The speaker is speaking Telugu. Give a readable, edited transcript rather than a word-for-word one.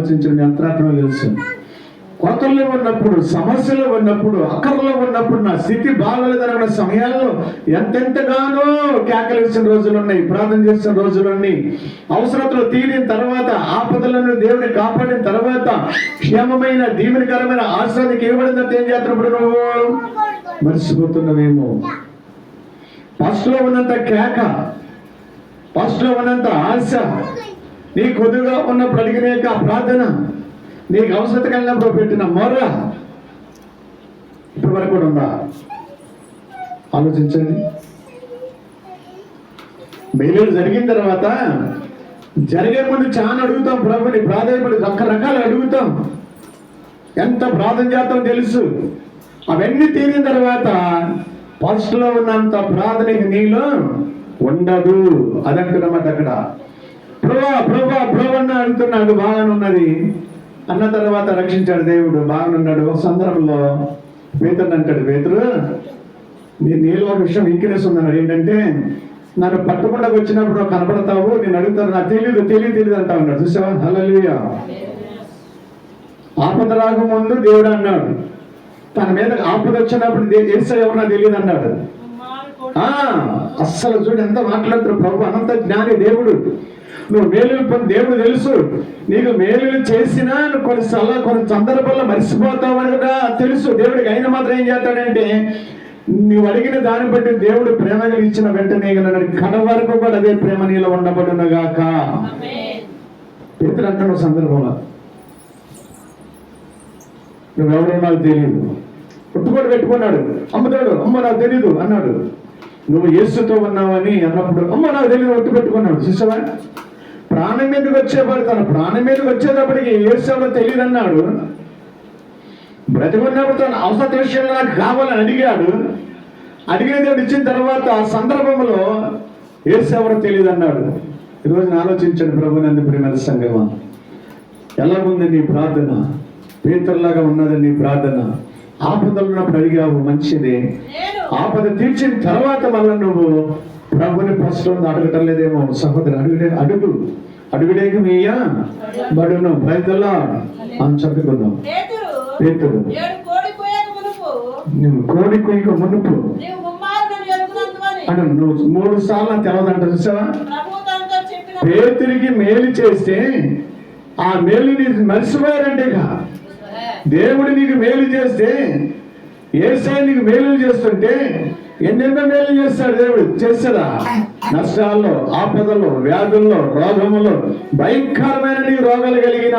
ఆలోచించండి, అంతరాత్మ తెలుసు. కొత్తల్లో ఉన్నప్పుడు, సమస్యలో ఉన్నప్పుడు, అక్కర్లో ఉన్నప్పుడు, నా స్థితి బాగలేదన్న సమయాల్లో ఎంతెంతగానో కేకలేసిన రోజులున్నాయి, ప్రార్థన చేసిన రోజులున్నాయి. అవసరతలు తీరిన తర్వాత, ఆపదలను దేవుని కాపాడిన తర్వాత, క్షేమమైన దీవెనకరమైన ఆశ్రయానికి ఇవ్వబడినంత ఏం చేస్తున్నప్పుడు నువ్వు మర్చిపోతున్నావేమో. ఫస్ట్లో ఉన్నంత కేక, ఫస్ట్లో ఉన్నంత ఆశ, నీ కొద్దిగా ఉన్నప్పుడు అడిగినాక ప్రార్థన, నీకు అవసరత కలిగినప్పుడు పెట్టిన మొర్ర ఇప్పటి వరకు కూడా ఉందా? ఆలోచించండి. మేలులు జరిగిన తర్వాత, జరిగే ముందు చాలా అడుగుతాం ప్రభుని, ప్రాధాన్యపడి రకరకాలు అడుగుతాం, ఎంత ప్రార్థన చేస్తాం తెలుసు. అవన్నీ తీరిన తర్వాత ఫస్ట్లో ఉన్నంత ప్రార్థన నీలో ఉండదు. అదంటున్నమాట అక్కడ. ప్రభా ప్రభా ప్రభన్న అడుగుతున్నాడు, బాగానే ఉన్నది అన్న తర్వాత రక్షించాడు దేవుడు, బాగానున్నాడు. ఒక సందర్భంలో పేతురు అంటాడు, పేతురు నీలో ఒక విషయం వీక్నెస్ ఉందన్నాడు. ఏంటంటే, నన్ను పట్టకుండా వచ్చినప్పుడు నువ్వు కనపడతావు, నేను అడుగుతాను, నాకు తెలియదు అంటా ఉన్నాడు. చూసావా? హల్లెలూయా. ఆపద రాకముందు దేవుడు అన్నాడు, తన మీద ఆపద వచ్చినప్పుడు యేసయ్య ఎవరన్నా తెలియదు అన్నాడు. అస్సలు చూడు ఎంత మాట్లాడుతారు. ప్రభు అనంత జ్ఞాని దేవుడు. నువ్వు మేలులు పొంది దేవుడు తెలుసు. నీకు మేలులు చేసినా కొన్ని సందర్భాల్లో మర్చిపోతావని కూడా తెలుసు దేవుడికి. అయినా మాత్రం ఏం చేస్తాడంటే, నువ్వు అడిగిన దాన్ని బట్టి దేవుడు ప్రేమ ఇచ్చిన వెంటనే కడ వరకు కూడా అదే ప్రేమ నీలో ఉండబడునుగాక. పేతురు అంటున్న సందర్భంలో, నువ్వెవరో నాకు తెలియదు, పుట్టుకోడు పెట్టుకున్నాడు. అమ్మతాడు, అమ్మ నాకు తెలీదు అన్నాడు. నువ్వు యేసుతో ఉన్నావని అన్నప్పుడు, అమ్మ నాకు తెలియదు ఒట్టు పెట్టుకున్నాడు. చూసావా? ప్రాణం మీదకి వచ్చేవాడు, తన ప్రాణం మీదకి వచ్చేటప్పటికి యేసు తెలియదు అన్నాడు. బ్రతికున్నప్పుడు తన అవసర విషయంలో నాకు కావాలని అడిగాడు. అడిగిన దేవుడు ఇచ్చిన తర్వాత ఆ సందర్భంలో యేసు ఎవరో తెలియదు అన్నాడు. ఈరోజు ఆలోచించండి, ప్రభునందు ప్రియమైన సంగమా, ఎలాగుంది నీ ప్రార్థన? పేతురులాగా ఉన్నది నీ ప్రార్థన. ఆపదలు ఉన్నప్పుడు అడిగావు, మంచిదే. ఆపద తీర్చిన తర్వాత మళ్ళీ నువ్వు ప్రభుని ప్రశ్నలు అడగటం లేదేమో. సహోదరు, అడుగుడేకి మీయా బడును బయటలా అని చెప్పుకున్నాం. పేతురు, నువ్వు కోడి కొయ్యక మునుపు అని నువ్వు 3 సార్లు తెలవదంట. చూసావా? పేతురికి మేలు చేస్తే ఆ మేలు నీకు మర్చిపోయారంటే, దేవుడు నీకు మేలు చేస్తే, యేసయ్య నీకు మేలు చేస్తుంటే ఎన్నెన్నో మేలు చేస్తాడు దేవుడు. చేస్తాడా? నష్టాల్లో, ఆపదల్లో, వ్యాధుల్లో, రోగములో, భయంకరమైన నీ రోగాలు కలిగిన